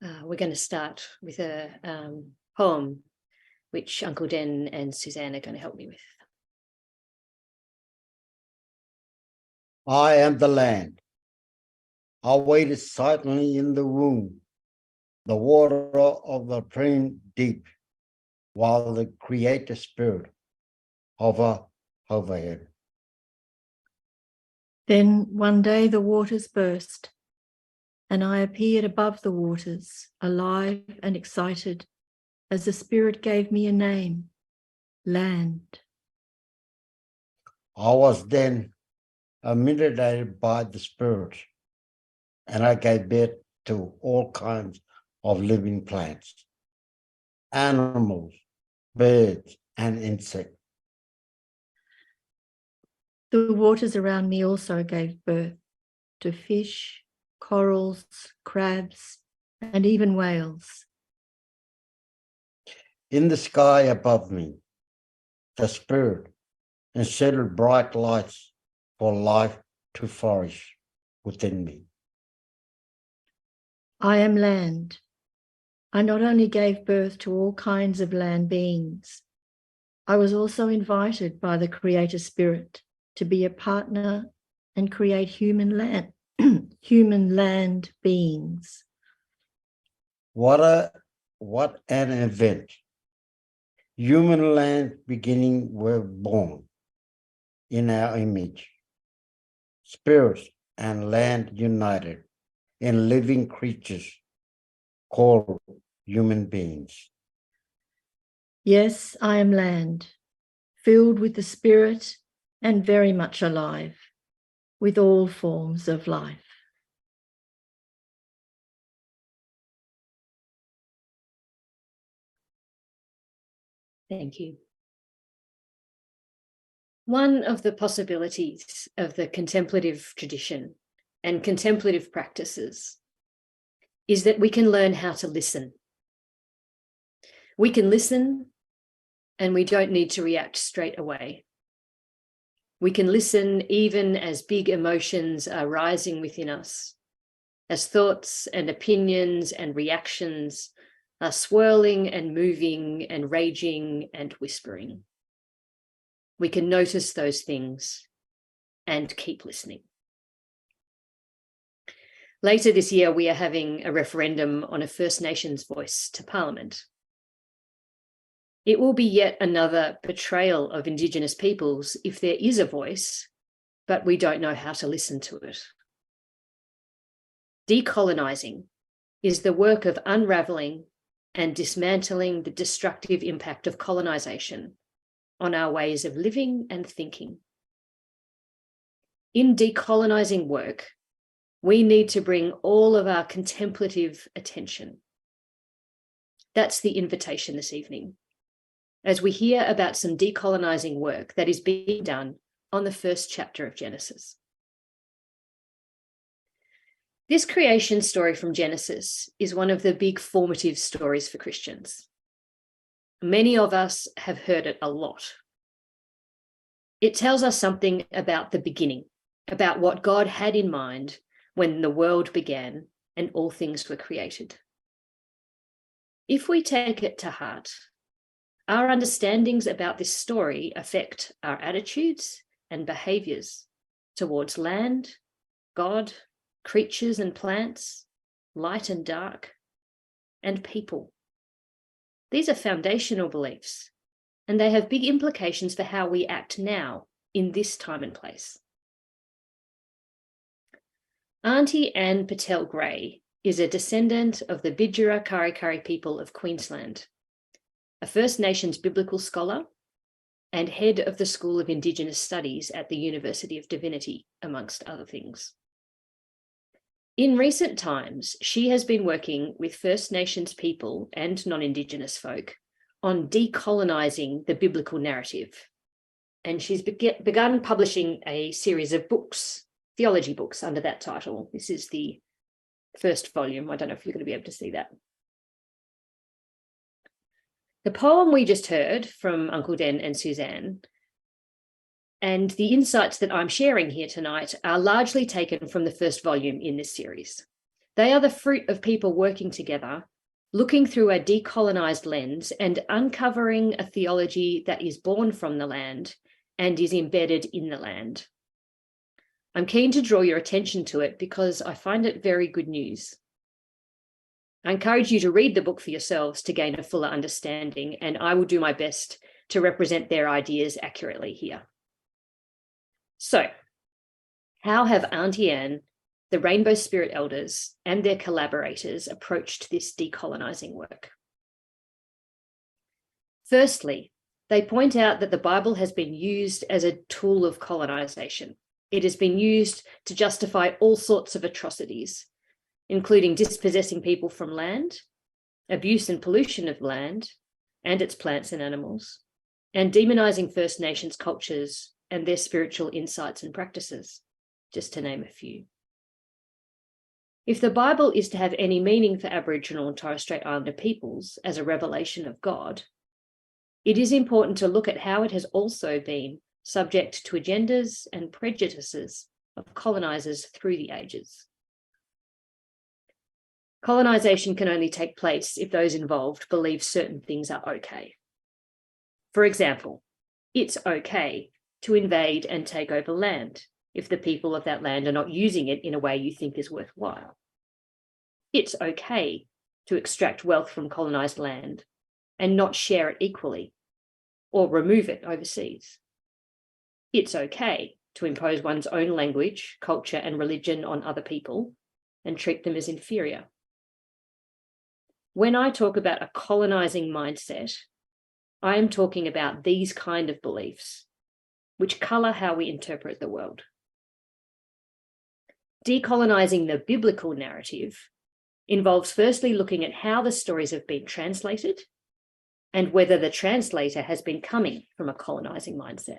We're going to start with a poem which Uncle Den and Suzanne are going to help me with. I am the land. I waited silently in the womb, the water of the praying deep, while the Creator Spirit hovered overhead. Then one day the waters burst, and I appeared above the waters, alive and excited, as the Spirit gave me a name, Land. I was then intimidated by the Spirit, and I gave birth to all kinds of living plants, animals, birds, and insects. The waters around me also gave birth to fish, corals, crabs, and even whales. In the sky above me, the Spirit inserted bright lights for life to flourish within me. I am land. I not only gave birth to all kinds of land beings, I was also invited by the Creator Spirit to be a partner and create human land beings. What an event. Human land beginning were born in our image. Spirits and land united in living creatures called human beings. Yes, I am land, filled with the Spirit and very much alive, with all forms of life. Thank you. One of the possibilities of the contemplative tradition and contemplative practices is that we can learn how to listen. We can listen and we don't need to react straight away. We can listen even as big emotions are rising within us, as thoughts and opinions and reactions are swirling and moving and raging and whispering. We can notice those things and keep listening. Later this year, we are having a referendum on a First Nations voice to Parliament. It will be yet another betrayal of Indigenous peoples if there is a voice, but we don't know how to listen to it. Decolonising is the work of unravelling and dismantling the destructive impact of colonisation on our ways of living and thinking. In decolonising work, we need to bring all of our contemplative attention. That's the invitation this evening, as we hear about some decolonising work that is being done on the first chapter of Genesis. This creation story from Genesis is one of the big formative stories for Christians. Many of us have heard it a lot. It tells us something about the beginning, about what God had in mind when the world began and all things were created. If we take it to heart, our understandings about this story affect our attitudes and behaviours towards land, God, creatures and plants, light and dark, and people. These are foundational beliefs, and they have big implications for how we act now in this time and place. Aunty Anne Pattel-Gray is a descendant of the Bidjara Kari people of Queensland, a First Nations biblical scholar and head of the School of Indigenous Studies at the University of Divinity, amongst other things. In recent times, she has been working with First Nations people and non-Indigenous folk on decolonising the biblical narrative. And she's begun publishing a series of books, theology books, under that title. This is the first volume. I don't know if you're going to be able to see that. The poem we just heard from Uncle Den and Suzanne, and the insights that I'm sharing here tonight, are largely taken from the first volume in this series. They are the fruit of people working together, looking through a decolonised lens and uncovering a theology that is born from the land and is embedded in the land. I'm keen to draw your attention to it because I find it very good news. I encourage you to read the book for yourselves to gain a fuller understanding, and I will do my best to represent their ideas accurately here. So, how have Aunty Anne, the Rainbow Spirit elders, and their collaborators approached this decolonising work? Firstly, they point out that the Bible has been used as a tool of colonisation. It has been used to justify all sorts of atrocities, including dispossessing people from land, abuse and pollution of land and its plants and animals, and demonising First Nations cultures and their spiritual insights and practices, just to name a few. If the Bible is to have any meaning for Aboriginal and Torres Strait Islander peoples as a revelation of God, it is important to look at how it has also been subject to agendas and prejudices of colonisers through the ages. Colonisation can only take place if those involved believe certain things are okay. For example, it's okay to invade and take over land if the people of that land are not using it in a way you think is worthwhile. It's okay to extract wealth from colonised land and not share it equally or remove it overseas. It's okay to impose one's own language, culture, and religion on other people and treat them as inferior. When I talk about a colonising mindset, I am talking about these kind of beliefs, which colour how we interpret the world. Decolonising the biblical narrative involves firstly looking at how the stories have been translated and whether the translator has been coming from a colonising mindset.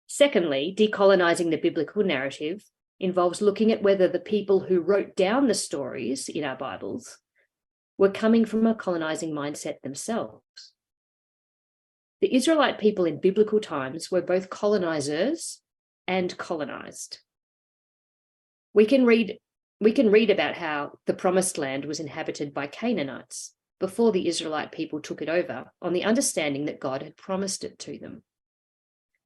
Secondly, decolonising the biblical narrative involves looking at whether the people who wrote down the stories in our Bibles were coming from a colonising mindset themselves. The Israelite people in biblical times were both colonisers and colonised. We can read about how the Promised Land was inhabited by Canaanites before the Israelite people took it over, on the understanding that God had promised it to them.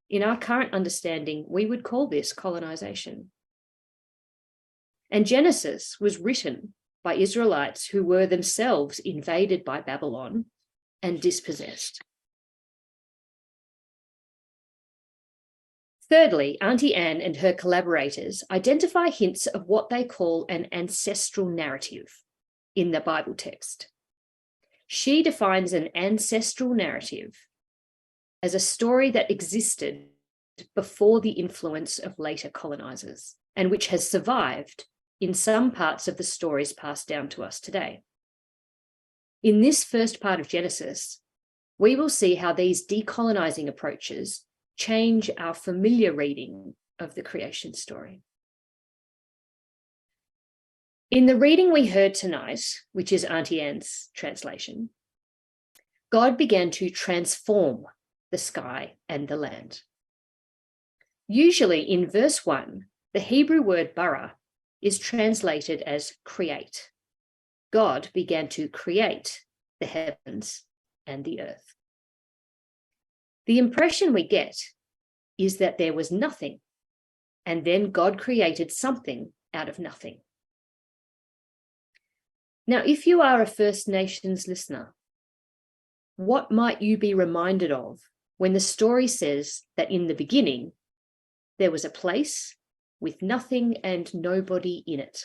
In our current understanding, we would call this colonisation. And Genesis was written by Israelites who were themselves invaded by Babylon and dispossessed. Thirdly, Aunty Anne and her collaborators identify hints of what they call an ancestral narrative in the Bible text. She defines an ancestral narrative as a story that existed before the influence of later colonisers and which has survived in some parts of the stories passed down to us today. In this first part of Genesis, we will see how these decolonising approaches change our familiar reading of the creation story. In the reading we heard tonight, which is Aunty Anne's translation, God began to transform the sky and the land. Usually in verse 1, the Hebrew word bara is translated as create. God began to create the heavens and the earth. The impression we get is that there was nothing, and then God created something out of nothing. Now, if you are a First Nations listener, what might you be reminded of when the story says that in the beginning, there was a place with nothing and nobody in it?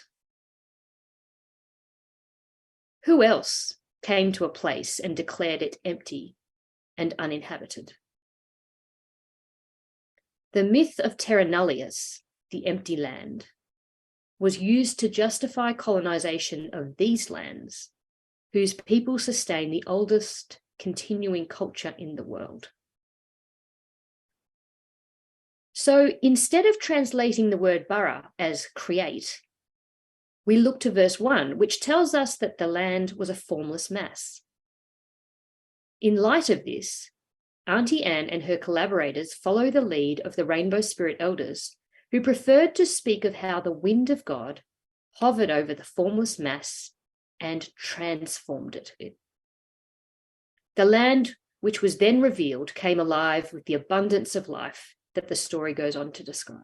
Who else came to a place and declared it empty and uninhabited? The myth of Terra Nullius, the empty land, was used to justify colonisation of these lands, whose people sustain the oldest continuing culture in the world. So instead of translating the word bara as create, we look to verse 1, which tells us that the land was a formless mass. In light of this, Aunty Anne and her collaborators follow the lead of the Rainbow Spirit elders, who preferred to speak of how the wind of God hovered over the formless mass and transformed it. The land which was then revealed came alive with the abundance of life that the story goes on to describe.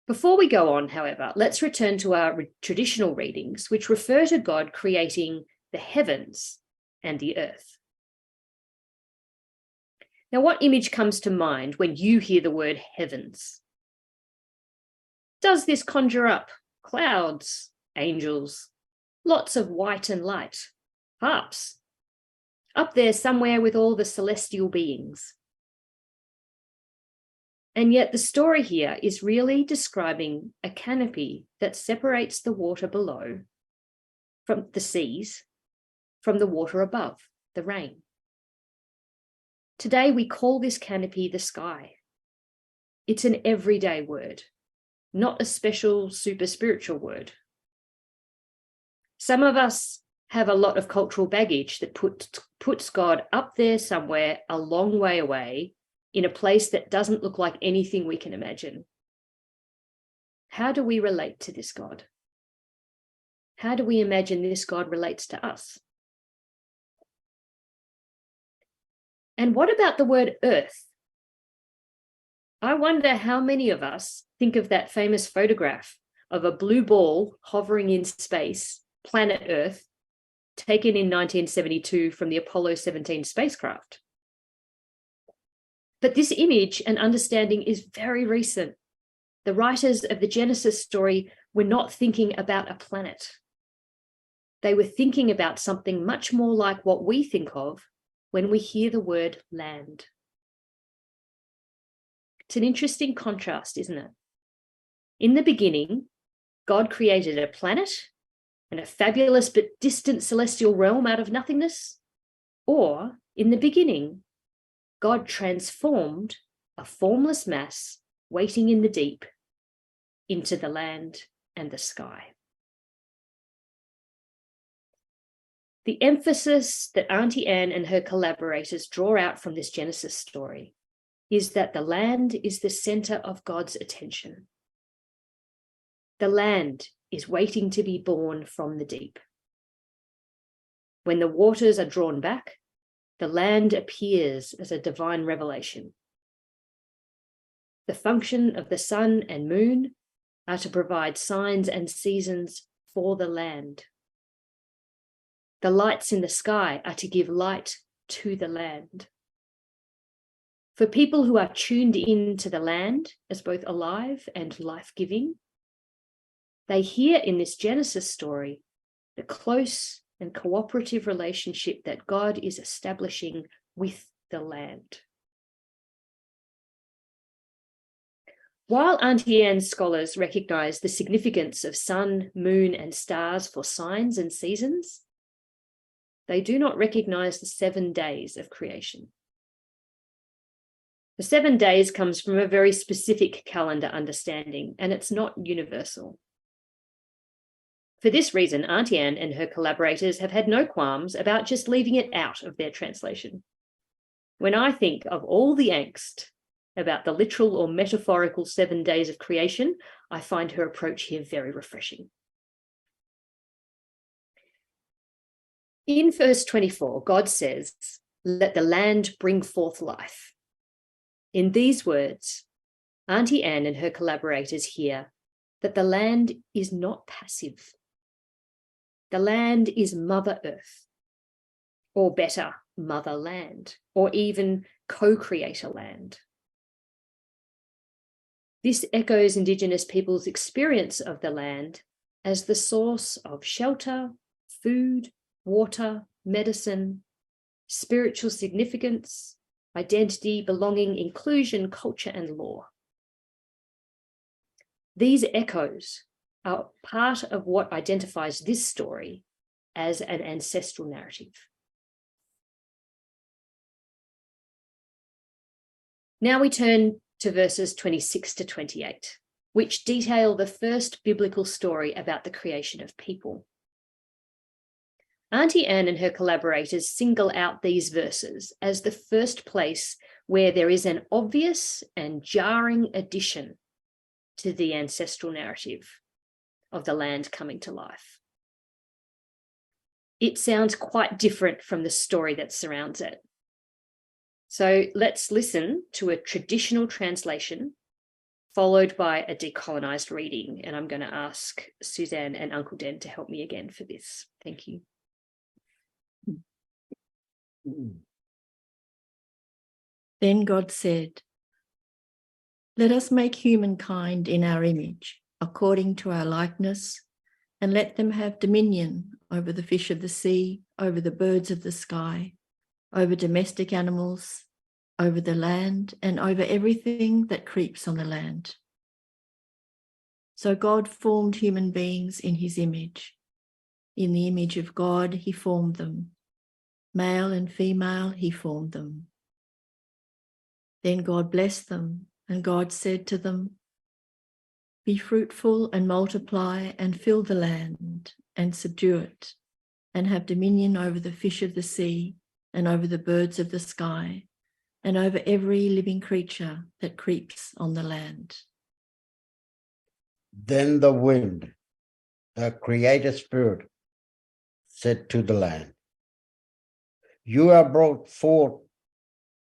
Before we go on, however, let's return to our traditional readings, which refer to God creating the heavens and the earth. Now, what image comes to mind when you hear the word heavens? Does this conjure up clouds, angels, lots of white and light, harps, up there somewhere with all the celestial beings? And yet the story here is really describing a canopy that separates the water below from the seas, from the water above, the rain. Today we call this canopy the sky. It's an everyday word, not a special super spiritual word. Some of us have a lot of cultural baggage that puts God up there somewhere a long way away, in a place that doesn't look like anything we can imagine. How do we relate to this God? How do we imagine this God relates to us? And what about the word earth? I wonder how many of us think of that famous photograph of a blue ball hovering in space, planet Earth, taken in 1972 from the Apollo 17 spacecraft. But this image and understanding is very recent. The writers of the Genesis story were not thinking about a planet. They were thinking about something much more like what we think of when we hear the word land. It's an interesting contrast, isn't it? In the beginning, God created a planet and a fabulous but distant celestial realm out of nothingness. Or, in the beginning, God transformed a formless mass waiting in the deep into the land and the sky. The emphasis that Aunty Anne and her collaborators draw out from this Genesis story is that the land is the center of God's attention. The land is waiting to be born from the deep. When the waters are drawn back, the land appears as a divine revelation. The function of the sun and moon are to provide signs and seasons for the land. The lights in the sky are to give light to the land. For people who are tuned in to the land as both alive and life-giving, they hear in this Genesis story the close and cooperative relationship that God is establishing with the land. While Aunty Anne's scholars recognise the significance of sun, moon, and stars for signs and seasons, they do not recognise the 7 days of creation. The 7 days comes from a very specific calendar understanding, and it's not universal. For this reason, Aunty Anne and her collaborators have had no qualms about just leaving it out of their translation. When I think of all the angst about the literal or metaphorical 7 days of creation, I find her approach here very refreshing. In verse 24, God says, "Let the land bring forth life." In these words, Aunty Anne and her collaborators hear that the land is not passive. The land is Mother Earth, or better, Mother Land, or even co-creator land. This echoes Indigenous peoples' experience of the land as the source of shelter, food, water, medicine, spiritual significance, identity, belonging, inclusion, culture, and law. These echoes are part of what identifies this story as an ancestral narrative. Now we turn to verses 26 to 28, which detail the first biblical story about the creation of people. Aunty Anne and her collaborators single out these verses as the first place where there is an obvious and jarring addition to the ancestral narrative of the land coming to life. It sounds quite different from the story that surrounds it. So let's listen to a traditional translation followed by a decolonised reading. And I'm going to ask Suzanne and Uncle Den to help me again for this. Thank you. Then God said, "Let us make humankind in our image, according to our likeness, and let them have dominion over the fish of the sea, over the birds of the sky, over domestic animals, over the land, and over everything that creeps on the land." So God formed human beings in his image. In the image of God, he formed them. Male and female, he formed them. Then God blessed them, and God said to them, "Be fruitful and multiply and fill the land and subdue it, and have dominion over the fish of the sea and over the birds of the sky and over every living creature that creeps on the land." Then the wind, the Creator Spirit, said to the land, "You have brought forth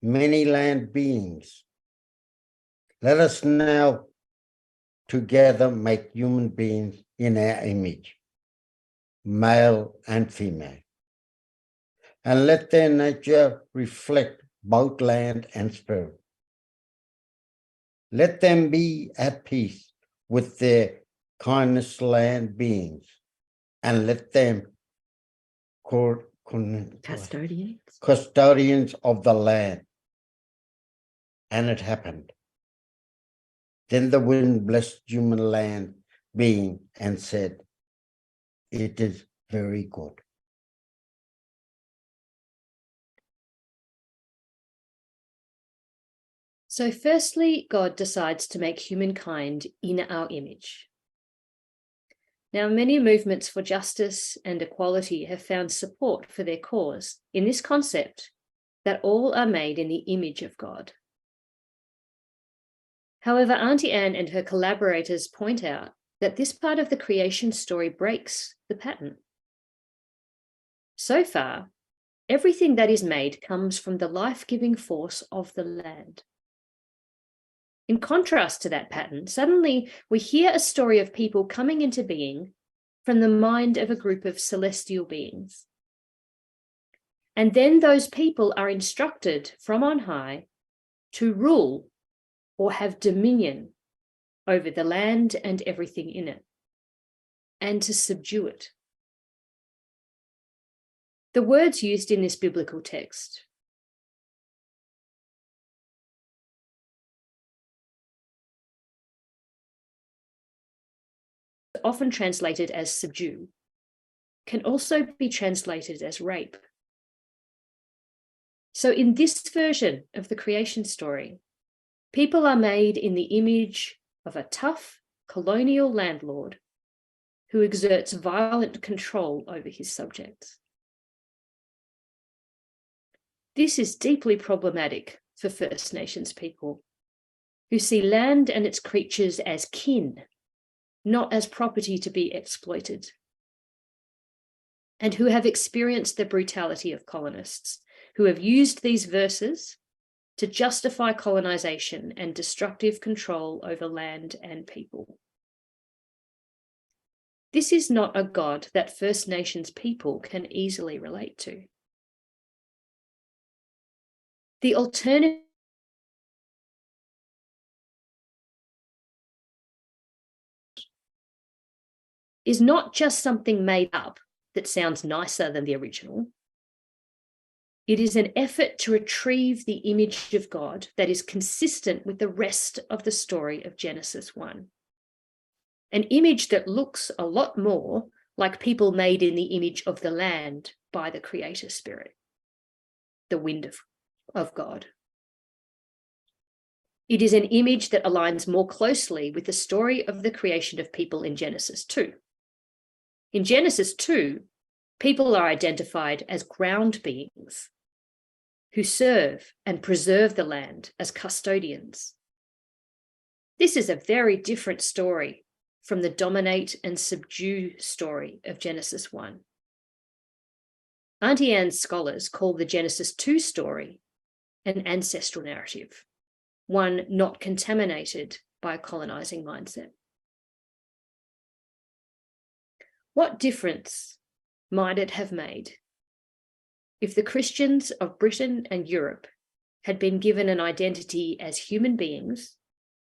many land beings. Let us now together make human beings in our image, male and female, and let their nature reflect both land and spirit. Let them be at peace with their kindness land beings, and let them custodians of the land." And it happened. Then the wind blessed human land being and said, "It is very good." So firstly, God decides to make humankind in our image. Now, many movements for justice and equality have found support for their cause in this concept that all are made in the image of God. However, Aunty Anne and her collaborators point out that this part of the creation story breaks the pattern. So far, everything that is made comes from the life-giving force of the land. In contrast to that pattern, suddenly we hear a story of people coming into being from the mind of a group of celestial beings. And then those people are instructed from on high to rule or have dominion over the land and everything in it, and to subdue it. The words used in this biblical text often translated as subdue, can also be translated as rape. So in this version of the creation story, people are made in the image of a tough colonial landlord who exerts violent control over his subjects. This is deeply problematic for First Nations people, who see land and its creatures as kin, not as property to be exploited, and who have experienced the brutality of colonists, who have used these verses to justify colonization and destructive control over land and people. This is not a God that First Nations people can easily relate to. The alternative is not just something made up that sounds nicer than the original. It is an effort to retrieve the image of God that is consistent with the rest of the story of Genesis 1. An image that looks a lot more like people made in the image of the land by the Creator Spirit, the wind of God. It is an image that aligns more closely with the story of the creation of people in Genesis 2. In Genesis 2, people are identified as ground beings who serve and preserve the land as custodians. This is a very different story from the dominate and subdue story of Genesis 1. Aunty Anne's scholars call the Genesis 2 story an ancestral narrative, one not contaminated by a colonizing mindset. What difference might it have made if the Christians of Britain and Europe had been given an identity as human beings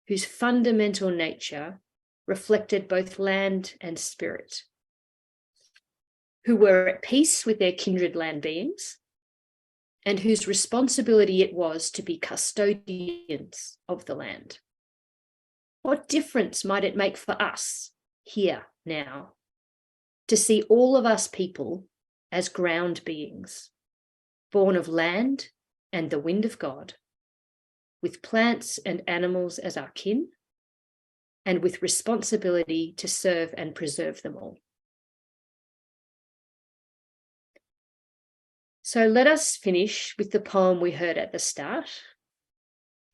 whose fundamental nature reflected both land and spirit, who were at peace with their kindred land beings, and whose responsibility it was to be custodians of the land? What difference might it make for us here now to see all of us people as ground beings, born of land and the wind of God, with plants and animals as our kin, and with responsibility to serve and preserve them all? So let us finish with the poem we heard at the start,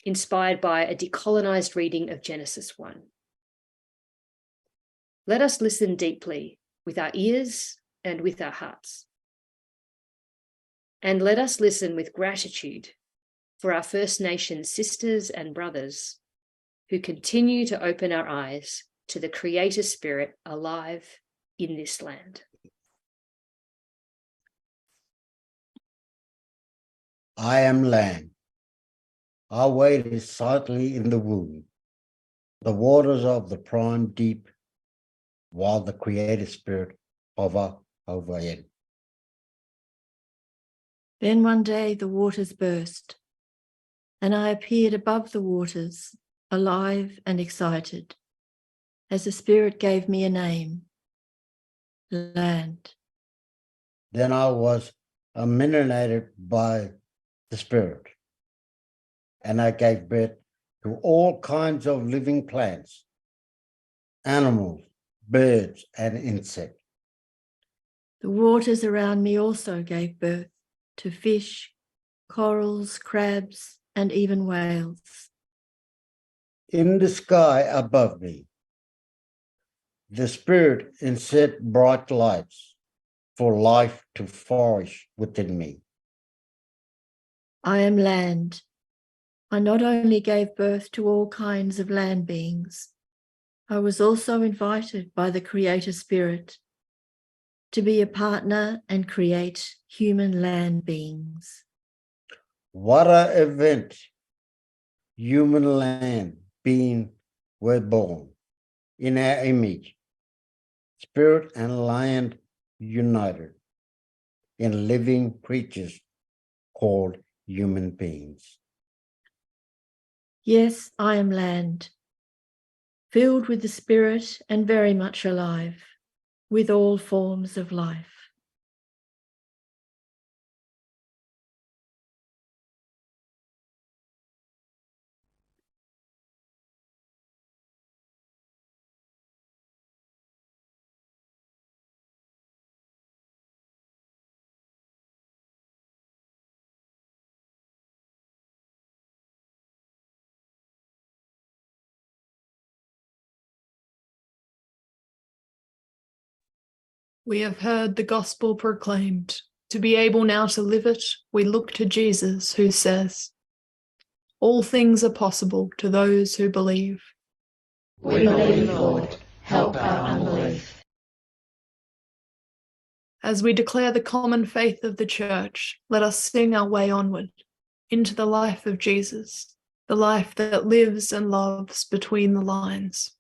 inspired by a decolonized reading of Genesis 1. Let us listen deeply with our ears and with our hearts. And let us listen with gratitude for our First Nations sisters and brothers who continue to open our eyes to the Creator Spirit alive in this land. I am land. I waited silently in the womb, the waters of the prime deep, while the Creator Spirit hover overhead. Then one day the waters burst, and I appeared above the waters, alive and excited, as the Spirit gave me a name, land. Then I was illuminated by the Spirit, and I gave birth to all kinds of living plants, animals, birds, and insects. The waters around me also gave birth to fish, corals, crabs, and even whales. In the sky above me, the Spirit set bright lights for life to flourish within me. I am land. I not only gave birth to all kinds of land beings, I was also invited by the Creator Spirit to be a partner and create human land beings. What an event! Human land beings were born in our image, spirit and land united in living creatures called human beings. Yes, I am land, filled with the Spirit and very much alive, with all forms of life. We have heard the gospel proclaimed. To be able now to live it, we look to Jesus, who says, "All things are possible to those who believe." We believe, Lord, help our unbelief. As we declare the common faith of the Church, let us sing our way onward into the life of Jesus, the life that lives and loves between the lines.